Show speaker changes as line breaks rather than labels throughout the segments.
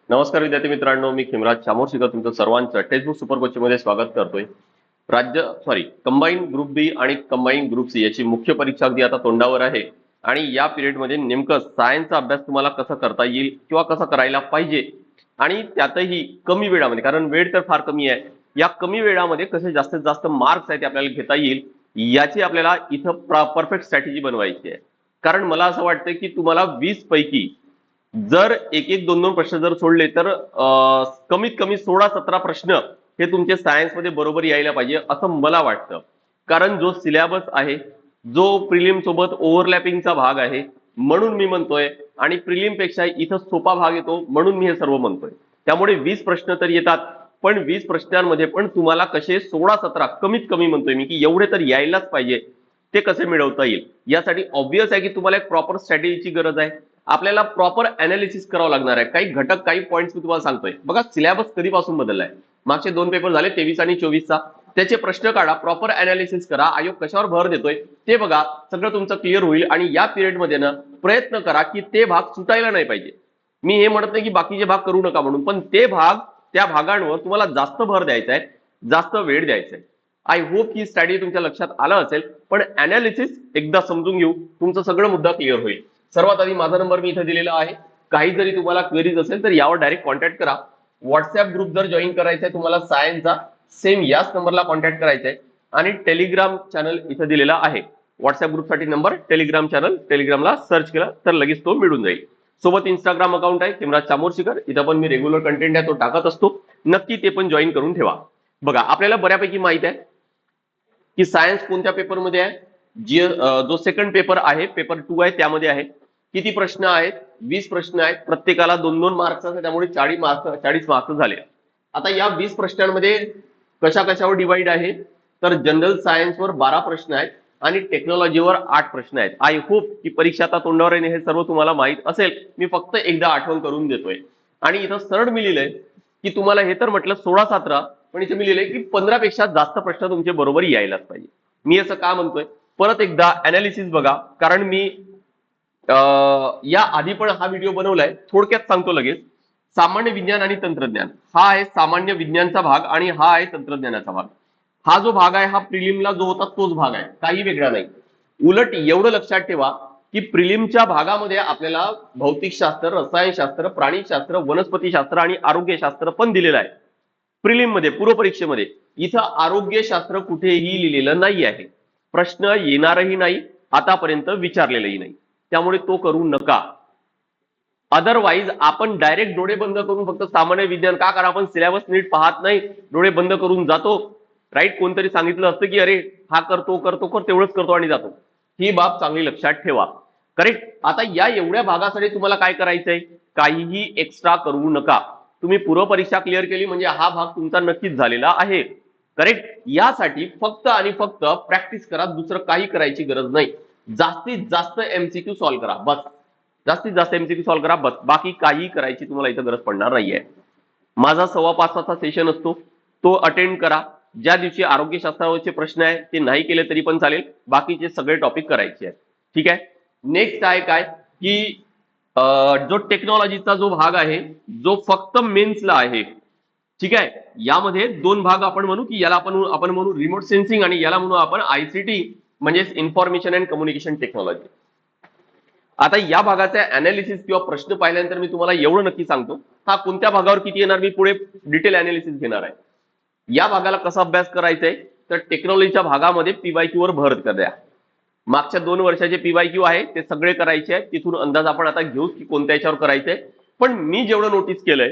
नमस्कार विद्यार्थी मित्रांनो, मी खिमराज चामोर्शीकर तुमचं सर्वांचं टेक्स्टबुक सुपर कोचिंग मध्ये स्वागत करतोय. कंबाईन ग्रुप बी आणि कंबाईन ग्रुप सी याची मुख्य परीक्षा अगदी आता तोंडावर आहे आणि या पिरियड मध्ये नेमकं सायन्सचा अभ्यास तुम्हाला कसा करता येईल किंवा कसा करायला पाहिजे आणि त्यातही कमी वेळामध्ये, कारण वेळ तर फार कमी आहे, या कमी वेळामध्ये कसे जास्तीत जास्त मार्क्स आहेत आपल्याला घेता येईल याची आपल्याला इथं परफेक्ट स्ट्रॅटेजी बनवायची आहे. कारण मला असं वाटतं की तुम्हाला 20 पैकी जर एक एक दोन दोन प्रश्न जर सोडले तर कमीत कमी 16-17 प्रश्न हे तुमचे सायन्स मध्ये बरोबर यायला पाहिजे असं मला वाटतं. कारण जो सिलेबस आहे, जो प्रिलिम सोबत ओव्हरलॅपिंगचा भाग आहे म्हणून मी म्हणतोय, आणि प्रिलिम पेक्षा इथं सोपा भाग येतो म्हणून मी हे सर्व म्हणतोय. त्यामुळे 20 प्रश्न तर येतात, पण 20 प्रश्नांमध्ये पण तुम्हाला कसे 16-17 कमीत कमी म्हणतोय मी की एवढे तर यायलाच पाहिजे, ते कसे मिळवता येईल यासाठी ऑब्वियस आहे की तुम्हाला एक प्रॉपर स्ट्रॅटेजीची गरज आहे. आपल्याला प्रॉपर अनालिसिस करावं लागणार आहे. काही घटक, काही पॉईंट्स मी तुम्हाला सांगतोय. बघा, सिलेबस कधीपासून बदललाय. मागचे 2 पेपर झाले 23 आणि 24चा. त्याचे प्रश्न काढा, प्रॉपर अनालिसिस करा, आयोग कशावर भर देतोय ते बघा, सगळं तुमचं क्लिअर होईल. आणि या पिरियडमध्ये ना प्रयत्न करा की ते भाग सुटायला नाही पाहिजे. मी हे म्हणत नाही की बाकीचे भाग करू नका म्हणून, पण ते भाग, त्या भागांवर तुम्हाला जास्त भर द्यायचा आहे, जास्त वेळ द्यायचा आहे. आय होप ही स्टडी तुमच्या लक्षात आलं असेल. पण अनालिसिस एकदा समजून घेऊ, तुमचं सगळं मुद्दा क्लिअर होईल. सर्वात आधी माझा नंबर मी इथे दिलेला आहे. काही जरी तुम्हाला क्वेरीज असेल तर यावर डायरेक्ट कॉन्टॅक्ट करा. व्हॉट्सअप ग्रुप जर जॉईन करायचा आहे तुम्हाला सायन्सचा, सेम याच नंबरला कॉन्टॅक्ट करायचा आहे. आणि टेलिग्राम चॅनल इथे दिलेला आहे. व्हॉट्सअप ग्रुपसाठी नंबर, टेलिग्राम चॅनल, टेलिग्रामला सर्च केला तर लगेच तो मिळून जाईल. सोबत इंस्टाग्राम अकाउंट आहे खिमराज चामोर्शीकर, इथं पण मी रेग्युलर कंटेंट आहे तो टाकत असतो. नक्की ते पण जॉईन करून ठेवा. बघा, आपल्याला बऱ्यापैकी माहित आहे की सायन्स कोणत्या पेपरमध्ये आहे. जो सेकंड पेपर आहे, पेपर 2 आहे, त्यामध्ये आहे. किती प्रश्न आहेत? 20 प्रश्न आहेत. प्रत्येकाला 2-2 मार्क्स आहेत, त्यामुळे 40 मार्क्स झाले. आता या 20 प्रश्नांमध्ये कशा कशावर डिवाइड आहे, तर जनरल सायन्सवर 12 प्रश्न आहेत आणि टेक्नॉलॉजीवर 8 प्रश्न आहेत. आय होप की परीक्षा आता तोंडावर येणे हे सर्व तुम्हाला माहित असेल. मी फक्त एकदा आठवण करून देतोय. आणि इथं सरळ मी लिहिलंय की तुम्हाला, हे तर म्हटलं 16-17, पण इथे मी लिहिलंय की 15 पेक्षा जास्त प्रश्न तुमचे बरोबर यायलाच पाहिजे. मी असं का म्हणतोय, परत एकदा अनालिसिस बघा. कारण मी या आधी पण हा व्हिडिओ बनवलाय, थोडक्यात सांगतो लगेच. सामान्य विज्ञान आणि तंत्रज्ञान हा आहे सामान्य विज्ञानचा भाग आणि हा आहे तंत्रज्ञानाचा भाग. हा जो भाग आहे हा प्रिलिमला जो होता तोच भाग आहे, काही वेगळा नाही. उलट एवढं लक्षात ठेवा की प्रिलिमच्या भागामध्ये आपल्याला भौतिकशास्त्र, रसायनशास्त्र, प्राणीशास्त्र, वनस्पतीशास्त्र आणि आरोग्यशास्त्र पण दिलेलं आहे. प्रिलिम मध्ये, पूर्व परीक्षेमध्ये इथं आरोग्यशास्त्र कुठेही लिहिलेलं नाही आहे. प्रश्न येणारही नाही, आतापर्यंत विचारलेलंही नाही. त्यामुळे तो करू नका. अदरवाईज आपण डायरेक्ट डोळे बंद करून फक्त सामान्य विज्ञान का करा, आपण सिलेबस नीट पाहत नाही, डोळे बंद करून जातो. राईट, कोणतरी सांगितलं असतं की अरे हा करतो करतो कर, तेवढंच करतो आणि जातो. ही बाब चांगली लक्षात ठेवा. करेक्ट. आता या एवढ्या भागासाठी तुम्हाला काय करायचंय, काहीही एक्स्ट्रा करू नका. तुम्ही पूर्व परीक्षा क्लिअर केली म्हणजे हा भाग तुमचा नक्कीच झालेला आहे. करेक्ट. यासाठी फक्त आणि फक्त प्रॅक्टिस करा, दुसरं काही करायची गरज नाही. जास्तीत जास्त एमसीक्यू सॉल्व्ह करा, बस. जास्तीत जास्त एमसीक्यू सॉल्व्ह करा, बस. बाकी काही करायची तुम्हाला इथं गरज पडणार नाहीये. माझा 5:15 तासाचा सेशन असतो, तो अटेंड करा. ज्या दिवशी आरोग्यशास्त्रावरचे प्रश्न आहे ते नाही केले तरी पण चालेल, बाकीचे सगळे टॉपिक करायचे आहेत. ठीक आहे. नेक्स्ट आहे काय की जो टेक्नॉलॉजीचा जो भाग आहे, जो फक्त मेन्सला आहे. ठीक आहे. यामध्ये 2 भाग आपण म्हणू की याला आपण म्हणू रिमोट सेन्सिंग आणि याला म्हणू आपण आयसीटी, म्हणजे इन्फॉर्मेशन अँड कम्युनिकेशन टेक्नॉलॉजी. आता या भागाचा अनालिसिस किंवा प्रश्न पाहिल्यानंतर मी तुम्हाला एवढं नक्की सांगतो, हा कोणत्या भागावर किती येणार मी पुढे डिटेल अनालिसिस घेणार आहे. या भागाला कसा अभ्यास करायचा आहे, तर टेक्नॉलॉजीच्या भागामध्ये पीवायक्यू वर भर द्या. मागच्या 2 वर्षाचे पीवायक्यू आहे ते सगळे करायचे आहेत. तिथून अंदाज आपण आता घेऊ की कोणत्या याच्यावर करायचंय. पण मी जेवढं नोटीस केलंय,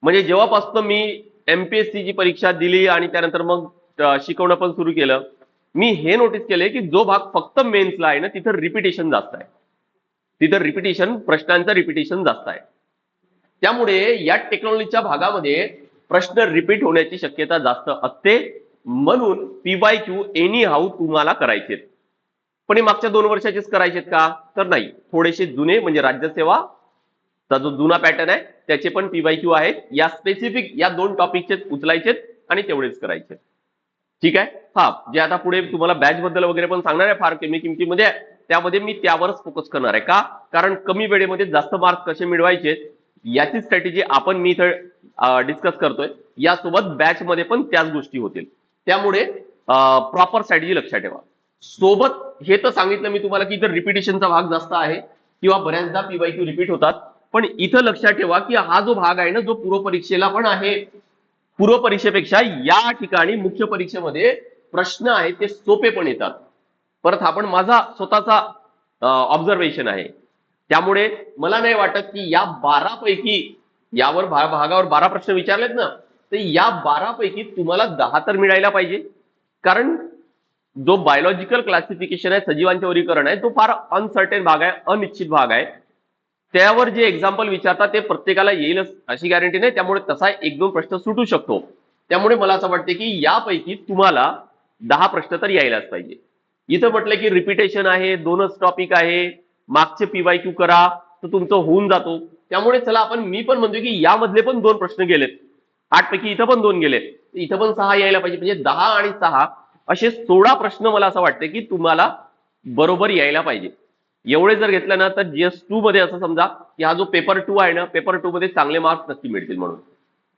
म्हणजे जेव्हापासून मी एमपीएससी ची परीक्षा दिली आणि त्यानंतर मग शिकवणं पण सुरू केलं, मी हे नोटीस केलंय की जो भाग फक्त मेन्सला आहे ना, तिथं रिपिटेशन जास्त आहे. तिथं रिपिटेशन, प्रश्नांचं रिपिटेशन जास्त आहे. त्यामुळे या टेक्नॉलॉजीच्या भागामध्ये प्रश्न रिपीट होण्याची शक्यता जास्त असते. म्हणून पीवायक्यू एनी हाऊ तुम्हाला करायचे. पण हे मागच्या 2 वर्षाचेच करायचेत का, तर नाही. थोडेसे जुने, म्हणजे राज्यसेवा जो जुना पॅटर्न आहे त्याचे पण पीवायक्यू आहेत. या स्पेसिफिक या 2 टॉपिकचे उचलायचे आणि तेवढेच करायचे. ठीक आहे. हा, जे आता पुढे तुम्हाला बॅच बद्दल वगैरे पण सांगणार आहे फार कमी किमतीमध्ये, त्यामध्ये मी त्यावरच फोकस करणार आहे. का, कारण कमी वेळेमध्ये जास्त मार्क्स कसे मिळवायचे याची स्ट्रॅटेजी आपण मी इथं डिस्कस करतोय. यासोबत बॅच मध्ये पण त्याच गोष्टी होतील. त्यामुळे प्रॉपर स्ट्रॅटेजी लक्षात ठेवा. सोबत हे तर सांगितलं मी तुम्हाला की इथं रिपिटेशनचा भाग जास्त आहे किंवा बऱ्याचदा पीवायक्यू रिपीट होतात. पण इथं लक्षात ठेवा की हा जो भाग आहे ना, जो पूर्व परीक्षेला पण आहे, पूर्व परीक्षेपेक्षा या ठिकाणी मुख्य परीक्षेमध्ये प्रश्न आहेत ते सोपे पण येतात. परत हा पण माझा स्वतःचा ऑब्झर्वेशन आहे. त्यामुळे मला नाही वाटत की या 12 पैकी यावर भागावर 12 प्रश्न विचारलेत ना, तर या 12 पैकी तुम्हाला 10 तर मिळायला पाहिजे. कारण जो बायोलॉजिकल क्लासिफिकेशन आहे, सजीवांचे वर्गीकरण आहे, तो फार अनसर्टेन भाग आहे, अनिश्चित भाग आहे. त्यावर जे एक्झाम्पल विचारतात ते प्रत्येकाला येईलच अशी गॅरंटी नाही. त्यामुळे तसा 1-2 प्रश्न सुटू शकतो. त्यामुळे मला असं वाटतं की यापैकी तुम्हाला 10 प्रश्न तर यायलाच पाहिजे. इथं म्हटलं की रिपिटेशन आहे, 2च टॉपिक आहे, मागचे पीवायक्यू करा तर तुमचं होऊन जातो. त्यामुळे चला आपण मी पण म्हणतो की यामधले पण 2 प्रश्न गेलेत, 8 पैकी इथं पण 2 गेलेत, इथं पण 6 यायला पाहिजे. म्हणजे 10 आणि 6 असे 16 प्रश्न मला असं वाटतं की तुम्हाला बरोबर यायला पाहिजे. एवढे जर घेतलं ना तर GS2 मध्ये असं समजा की हा जो पेपर 2 आहे ना, पेपर 2 मध्ये चांगले मार्क्स नक्की मिळतील म्हणून.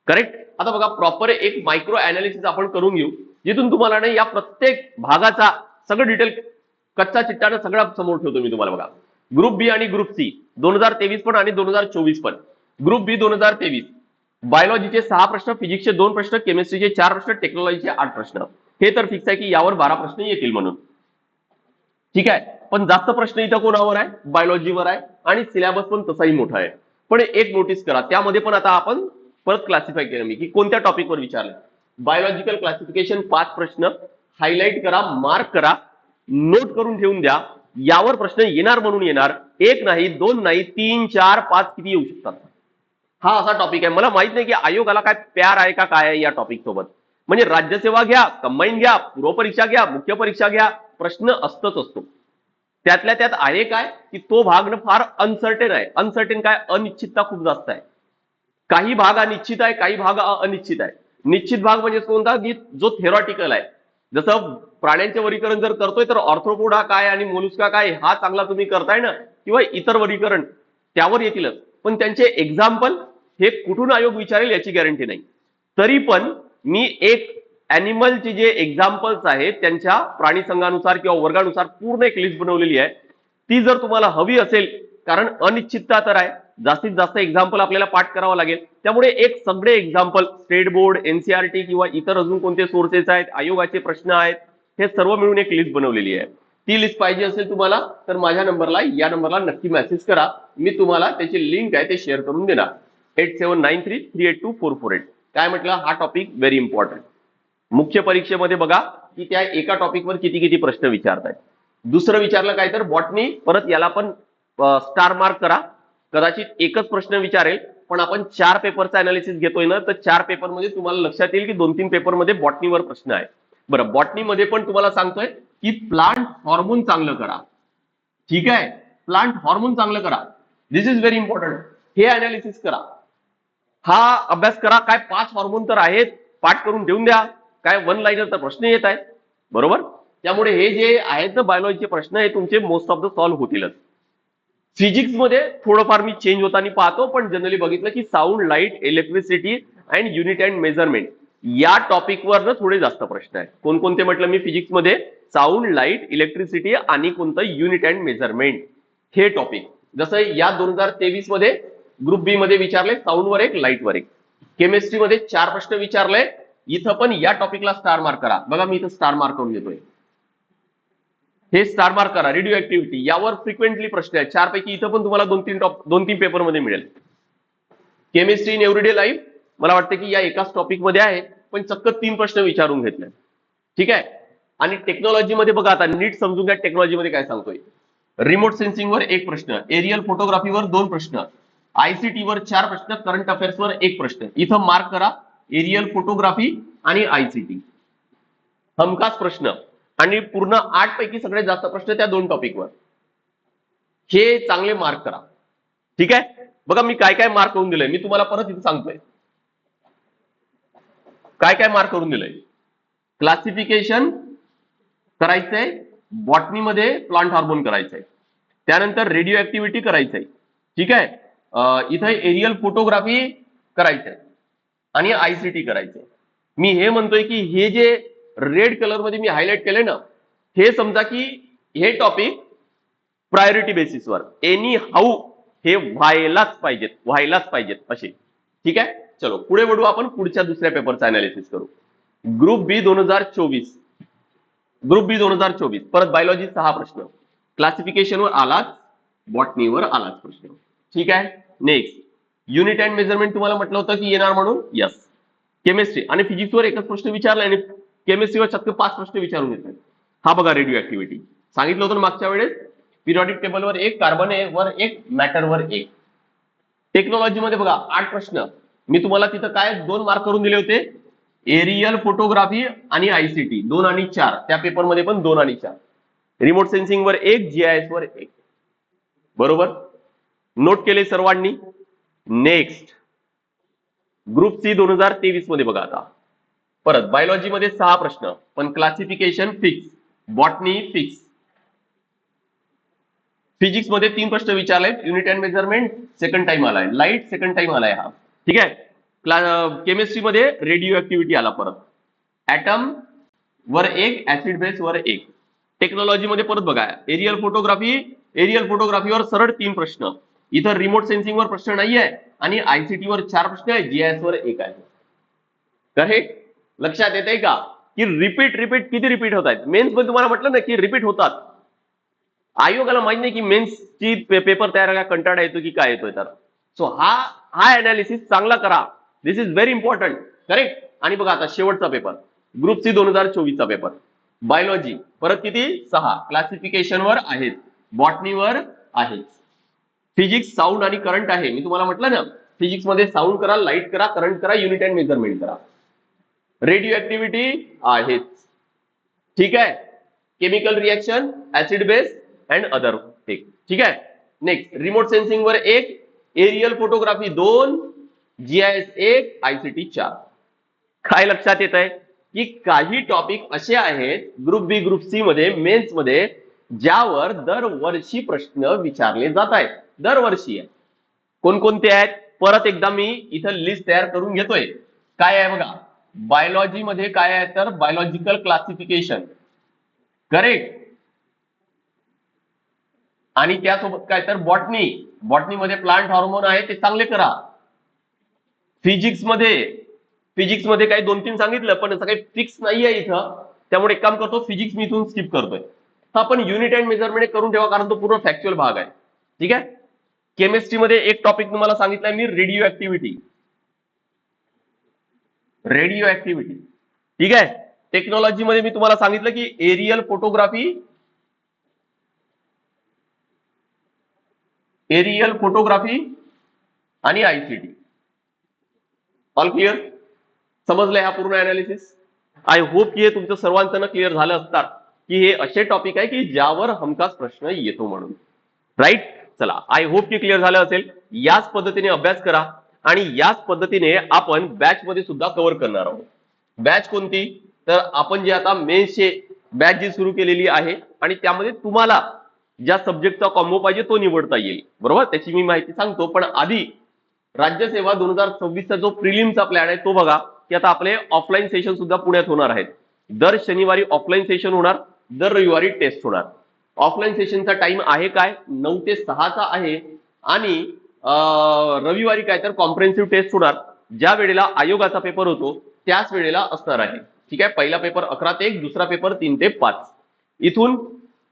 करेक्ट. आता बघा प्रॉपर एक मायक्रो अनालिसिस आपण करून घेऊ, जिथून तुम्हाला ना या प्रत्येक भागाचा सगळं डिटेल कच्चा चिट्टानं सगळं समोर ठेवतो मी तुम्हाला. बघा, ग्रुप बी आणि ग्रुप सी 2023 पण आणि 2024 पण. ग्रुप बी 2023 बायोलॉजीचे 6 प्रश्न, फिजिक्सचे 2 प्रश्न, केमिस्ट्रीचे 4 प्रश्न, टेक्नॉलॉजीचे 8 प्रश्न. हे तर फिक्स आहे की यावर 12 प्रश्न येतील म्हणून. ठीक आहे. पण जास्त प्रश्न इथं कोणावर आहे? बायोलॉजीवर आहे. आणि सिलेबस पण तसाही मोठा आहे. पण एक नोटीस करा, त्यामध्ये पण आता आपण परत क्लासिफाय केलं मी की कोणत्या टॉपिकवर विचारलं. बायोलॉजिकल क्लासिफिकेशन 5 प्रश्न हायलाइट करा, मार्क करा, नोट करून ठेवून द्या. यावर प्रश्न येणार म्हणून येणार. 1 नाही, 2 नाही, 3, 4, 5 किती येऊ शकतात. हा असा टॉपिक आहे. मला माहित नाही की आयोगाला काय प्यार आहे का काय आहे या टॉपिक सोबत. म्हणजे राज्यसेवा घ्या, कंबाईन घ्या, पूर्व परीक्षा घ्या, मुख्य परीक्षा घ्या, प्रश्न असतच असतो. त्यातल्या त्यात आहे काय की तो भाग न फार अनसर्टेन आहे. अनसर्टेन काय, अनिश्चितता खूप जास्त आहे. काही भाग हा निश्चित आहे, काही भाग अनिश्चित आहे. निश्चित भाग म्हणजे कोणता की जो थेरॉटिकल आहे. जसं प्राण्यांचे वर्गीकरण जर करतोय तर ऑर्थ्रोपोडा काय आणि मोलुस्का काय हा चांगला तुम्ही करताय ना, किंवा इतर वर्गीकरण त्यावर येतीलच. पण त्यांचे एक्झाम्पल हे कुठून आयोग विचारेल याची गॅरंटी नाही. तरी पण मी एक अॅनिमलचे जे एक्झाम्पल्स आहेत त्यांच्या प्राणी संघानुसार किंवा वर्गानुसार पूर्ण एक लिस्ट बनवलेली आहे. ती जर तुम्हाला हवी असेल, कारण अनिश्चितता तर आहे, जास्तीत जास्त एक्झाम्पल आपल्याला पाठ करावं लागेल. त्यामुळे एक सगळे एक्झाम्पल स्टेट बोर्ड, एनसीआरटी किंवा इतर अजून कोणते सोर्सेस आहेत, आयोगाचे प्रश्न आहेत, हे सर्व मिळून एक लिस्ट बनवलेली आहे. ती लिस्ट पाहिजे असेल तुम्हाला तर माझ्या नंबरला, या नंबरला नक्की मेसेज करा. मी तुम्हाला त्याची लिंक आहे ते शेअर करून देणार. 8793382448. काय म्हटलं, हा टॉपिक व्हेरी इम्पॉर्टंट. मुख्य परीक्षेमध्ये बघा की त्या एका टॉपिकवर किती किती प्रश्न विचारतायत. दुसरं विचारलं काय तर बॉटनी, परत याला पण स्टार मार्क करा. कदाचित एकच प्रश्न विचारेल, पण आपण 4 पेपरचा अनालिसिस घेतोय ना, तर 4 पेपरमध्ये तुम्हाला लक्षात येईल की 2-3 पेपरमध्ये बॉटनीवर प्रश्न आहे. बरं, बॉटनीमध्ये पण तुम्हाला सांगतोय की प्लांट हॉर्मोन चांगलं करा. ठीक आहे, प्लांट हॉर्मोन चांगलं करा. दिस इज व्हेरी इम्पॉर्टंट. हे अनालिसिस करा, हा अभ्यास करा. काय 5 हॉर्मोन तर आहेत, पाठ करून ठेवून द्या. काय 1 लाईनर तर प्रश्न येत आहेत, बरोबर. त्यामुळे हे जे आहेत ना बायोलॉजीचे प्रश्न हे तुमचे मोस्ट ऑफ द सॉल्व्ह होतीलच. फिजिक्स मध्ये थोडंफार मी चेंज होताना पाहतो, पण जनरली बघितलं की sound, light, electricity and unit and measurement या टॉपिकवर थोडे जास्त प्रश्न आहेत. कोणकोणते म्हटलं मी फिजिक्स मध्ये, साऊंड, लाईट, इलेक्ट्रिसिटी आणि कोणतं युनिट अँड मेजरमेंट हे टॉपिक. जसं या 2023 मध्ये ग्रुप बी मध्ये विचारले साऊंडवर एक, लाईटवर एक. केमिस्ट्रीमध्ये 4 प्रश्न विचारले. इथं पण या टॉपिकला स्टार मार्क करा. बघा मी इथं स्टार मार्क करून देतोय, हे स्टार मार्क करा. रेडिओ ऍक्टिव्हिटी यावर फ्रिक्वेंटली प्रश्न आहेत. 4 पैकी इथं पण तुम्हाला 2-3 पेपरमध्ये मिळेल. केमिस्ट्री इन एव्हरीडे लाईफ मला वाटतं की या एकाच टॉपिक मध्ये आहे, पण चक्क 3 प्रश्न विचारून घेतले. ठीक आहे. आणि टेक्नॉलॉजीमध्ये बघा, आता नीट समजून घ्या टेक्नॉलॉजीमध्ये काय सांगतोय. रिमोट सेन्सिंगवर 1 प्रश्न, एरियल फोटोग्राफीवर 2 प्रश्न, आयसीटीवर 4 प्रश्न, करंट अफेअर्सवर 1 प्रश्न. इथं मार्क करा एरियल फोटोग्राफी आणि आयसीटी, हमखास प्रश्न. आणि पूर्ण 8 पैकी सगळ्यात जास्त प्रश्न त्या 2 टॉपिकवर. हे चांगले मार्क करा. ठीक आहे. बघा मी काय काय मार्क करून दिलंय, मी तुम्हाला परत इथे सांगतोय काय काय मार्क करून दिलंय. क्लासिफिकेशन करायचंय, बॉटनीमध्ये प्लांट हार्मोन करायचंय, त्यानंतर रेडिओ ऍक्टिव्हिटी करायचंय. ठीक आहे. इथं एरियल फोटोग्राफी करायचंय आणि आयसीटी करायचंय. मी हे म्हणतोय की हे जे रेड कलर मध्ये मी हायलाइट केलंय ना, हे समजा की हे टॉपिक प्रायोरिटी बेसिसवर एनी हाऊ हे व्हायलाच पाहिजेत असे. ठीक आहे, चलो पुढे वळू, आपण पुढच्या दुसऱ्या पेपरचा अनालिसिस करू. ग्रुप बी 2024 परत बायोलॉजी 6 प्रश्न, क्लासिफिकेशनवर आलाच, बॉटनीवर आलाच प्रश्न. ठीक आहे, नेक्स्ट युनिट अँड मेजरमेंट तुम्हाला म्हटलं होतं की येणार म्हणून, यस. केमिस्ट्री आणि फिजिक्सवर एकच प्रश्न विचारलाय आणि केमिस्ट्रीवर चक्क 5 प्रश्न विचारून येतात. हा बघा रेडिओ ऍक्टिव्हिटी सांगितलं होतं मागच्या वेळेस, पिरियॉडिक टेबलवर 1, कार्बन वर 1, मॅटरवर 1. टेक्नॉलॉजीमध्ये बघा 8 प्रश्न. मी तुम्हाला तिथं काय 2 मार्क करून दिले होते, एरियल फोटोग्राफी आणि आयसीटी 2 आणि 4. त्या पेपरमध्ये पण 2 आणि 4. रिमोट सेन्सिंग वर 1, जीआयएस वर 1. बरोबर, नोट केले सर्वांनी. नेक्स्ट ग्रुप सी 2023 मध्ये बघा आता परत बायोलॉजी मध्ये 6 प्रश्न, पण classification fix, botany fix. Physics मध्ये 3 प्रश्न विचारलेत, unit and measurement second time आलाय, लाईट सेकंड टाइम आलाय हा. ठीक आहे, केमिस्ट्री मध्ये रेडिओ ऍक्टिव्हिटी आला परत, ऍटम वर 1, ऍसिड बेस वर 1. टेक्नॉलॉजी मध्ये परत बघा एरियल फोटोग्राफीवर सरळ 3 प्रश्न. इथं रिमोट सेन्सिंग वर प्रश्न नाहीये आणि आयसीटी वर 4 प्रश्न आहे, जीआयएस वर 1 आहे. करेक्ट, लक्षात येत आहे का की रिपीट किती रिपीट होत आहेत. मेन्स मध्ये तुम्हाला म्हटलं ना की रिपीट होतात. आयोगाला माहित नाही की मेन्सची पेपर तयार करायला कंटाळा येतो की काय येतोय. तर सो हा अनालिसिस चांगला करा, दिस इज व्हेरी इम्पॉर्टंट. करेक्ट. आणि बघा आता शेवटचा पेपर ग्रुप सी 2024 चा पेपर, बायोलॉजी परत किती 6, क्लासिफिकेशनवर आहेत, बॉटनीवर आहेत. फिजिक्स साऊंड आणि करंट आहे. मी तुम्हाला म्हटलं ना फिजिक्स मध्ये साऊंड करा, लाईट करा, करंट करा, युनिट अँड मेजरमेंट करा. रेडिओ ऍक्टिव्हिटी आहेत. ठीक आहे, chemical reaction, acid base and other. ठीक आहे, नेक्स्ट रिमोट सेन्सिंग वर 1, एरियल फोटोग्राफी 2, जीआयएस 1, आयसीटी 4. काय लक्षात येत आहे की काही टॉपिक असे आहेत ग्रुप बी ग्रुप सी मध्ये मेन्स मध्ये ज्यावर दरवर्षी प्रश्न विचारले जात आहेत. दरवर्षी आहे. कोणकोणते आहेत परत एकदा मी इथं लिस्ट तयार करून घेतोय. काय आहे बघा, बायोलॉजी मध्ये काय आहे तर बायोलॉजिकल क्लासिफिकेशन, करेक्ट. आणि त्यासोबत काय तर बॉटनी मध्ये प्लांट हार्मोन आहे ते चांगले करा. फिजिक्स मध्ये काही 2-3 सांगितलं पण असं काही फिक्स नाहीये इथं, त्यामुळे एक काम करतो फिजिक्स मी इथून स्किप करतोय. आपण युनिट अँड मेजरमेंट करून ठेवा कारण तो पूर्ण फॅक्च्युअल भाग आहे. ठीक आहे, केमिस्ट्रीमध्ये एक टॉपिक तुम्हाला सांगितलंय मी, रेडिओ ऍक्टिव्हिटी. ठीक आहे, टेक्नॉलॉजी मध्ये मी तुम्हाला सांगितलं की एरियल फोटोग्राफी आणि आयसीटी. ऑल क्लिअर, समजलंय हा पूर्ण अनालिसिस. आय होप की हे तुमचं सर्वांचं क्लिअर झालं असणार की हे असे टॉपिक आहे की ज्यावर हमखास प्रश्न येतो म्हणून. राईट, चला आय होप की क्लिअर झालं असेल. याच पद्धतीने अभ्यास करा आणि याच पद्धतीने आपण बॅच मध्ये सुद्धा कव्हर करणार आहोत. बॅच कोणती तर आपण जे आता मेन्सचे बॅच जी सुरू केलेली आहे आणि त्यामध्ये तुम्हाला ज्या सब्जेक्टचा कॉम्बो पाहिजे तो निवडता येईल. बरोबर, त्याची मी माहिती सांगतो, पण आधी राज्यसेवा 2026चा जो प्रिलिमचा प्लॅन आहे तो बघा की आता आपले ऑफलाईन सेशन सुद्धा पुण्यात होणार आहेत. दर शनिवारी ऑफलाईन सेशन होणार, दर रविवारी टेस्ट होणार. ऑफलाईन सेशनचा टाइम आहे काय 9 ते 6 चा आहे आणि रविवारी काय तर कॉम्प्रिहेन्सिव्ह टेस्ट होणार. ज्या वेळेला आयोगाचा पेपर होतो त्याच वेळेला असणार आहे. ठीक आहे, पहिला पेपर 11 ते 1, दुसरा पेपर 3 ते 5. इथून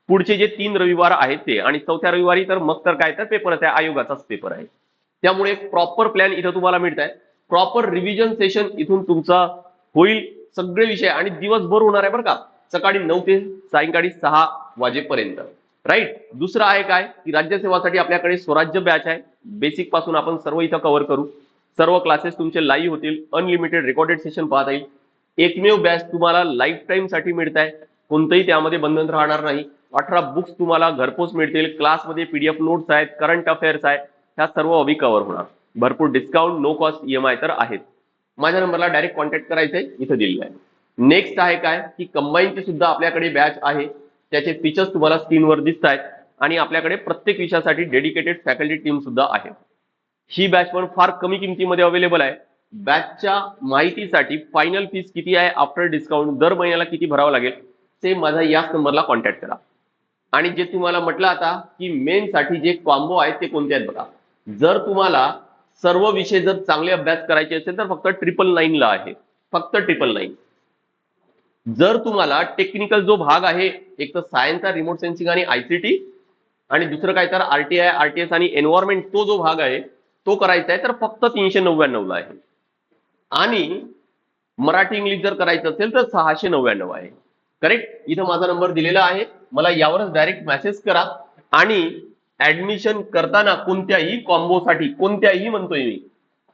पुढचे जे 3 रविवार आहेत ते, आणि चौथ्या रविवारी तर मग तर काय तर पेपरच आहे, आयोगाचाच पेपर आहे. त्यामुळे एक प्रॉपर प्लॅन इथं तुम्हाला मिळत आहे. प्रॉपर रिव्हिजन सेशन इथून तुमचा होईल सगळे विषय आणि दिवसभर होणार आहे बरं का, सकाळी 9 ते सायंकाळी 6 वाजेपर्यंत. राईट. दुसरं आहे काय की राज्यसेवासाठी आपल्याकडे स्वराज्य बॅच आहे. बेसिक पासून आपण सर्व इथं कव्हर करू. सर्व क्लासेस तुमचे लाईव्ह होतील, अनलिमिटेड रेकॉर्डेड सेशन पाहता येईल. एकमेव बॅच तुम्हाला लाईफ टाईम साठी मिळत आहे, कोणतंही त्यामध्ये बंधन राहणार नाही. 18 बुक्स तुम्हाला घरपोच मिळतील. क्लासमध्ये पीडीएफ नोट्स आहेत, करंट अफेअर्स आहेत, ह्या सर्व अभी कव्हर होणार. भरपूर डिस्काउंट, नो कॉस्ट ईएमआय तर आहेत. माझ्या नंबरला डायरेक्ट कॉन्टॅक्ट करायचंय, इथं दिलेलं आहे. नेक्स्ट आहे काय की कंबाईनची सुद्धा आपल्याकडे बॅच आहे. त्याचे फीचर्स तुम्हाला स्क्रीनवर दिसत आहेत आणि आपल्याकडे प्रत्येक विषयासाठी डेडिकेटेड फॅकल्टी टीम सुद्धा आहे. ही बॅच पण फार कमी किमतीमध्ये अवेलेबल आहे. बॅचच्या माहितीसाठी फायनल फीस किती आहे आफ्टर डिस्काउंट, दर महिन्याला किती भरावं लागेल, ते माझा याच नंबरला कॉन्टॅक्ट करा. आणि जे तुम्हाला म्हटलं आता की मेन साठी जे कॉम्बो आहेत ते कोणते आहेत बघा. जर तुम्हाला सर्व विषय जर चांगले अभ्यास करायचे असेल तर फक्त 999 ला आहे, फक्त 999. जर तुम्हाला टेक्निकल जो भाग आहे, एक तर सायन्सचा रिमोट सेन्सिंग आणि आयसीटी, आणि दुसरं काय तर आरटीआय, आरटीएस आणि एन्व्हायरमेंट, तो जो भाग आहे तो करायचा आहे तर फक्त 399 ला आहे. आणि मराठी इंग्लिश जर करायचं असेल तर 699 आहे. करेक्ट, इथं माझा नंबर दिलेला आहे, मला यावरच डायरेक्ट मेसेज करा. आणि ऍडमिशन करताना कोणत्याही कॉम्बोसाठी, कोणत्याही म्हणतोय मी,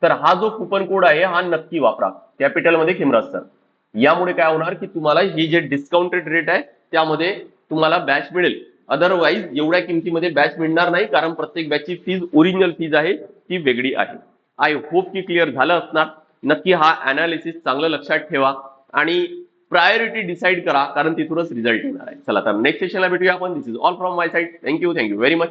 तर हा जो कुपन कोड आहे हा नक्की वापरा, कॅपिटलमध्ये खिमराज सर. यामुळे काय होणार की तुम्हाला ही जे डिस्काउंटेड रेट आहे त्यामध्ये तुम्हाला बॅच मिळेल. अदरवाईज एवढ्या किमतीमध्ये बॅच मिळणार नाही, कारण प्रत्येक बॅचची फीज, ओरिजिनल फीज आहे ती वेगळी आहे. आय होप की क्लिअर झालं असणार. नक्की हा अनालिसिस चांगलं लक्षात ठेवा आणि प्रायोरिटी डिसाईड करा, कारण तिथूनच रिझल्ट येणार आहे. चला तर नेक्स्ट सेशनला भेटूया आपण. This is all from my side. Thank you very much.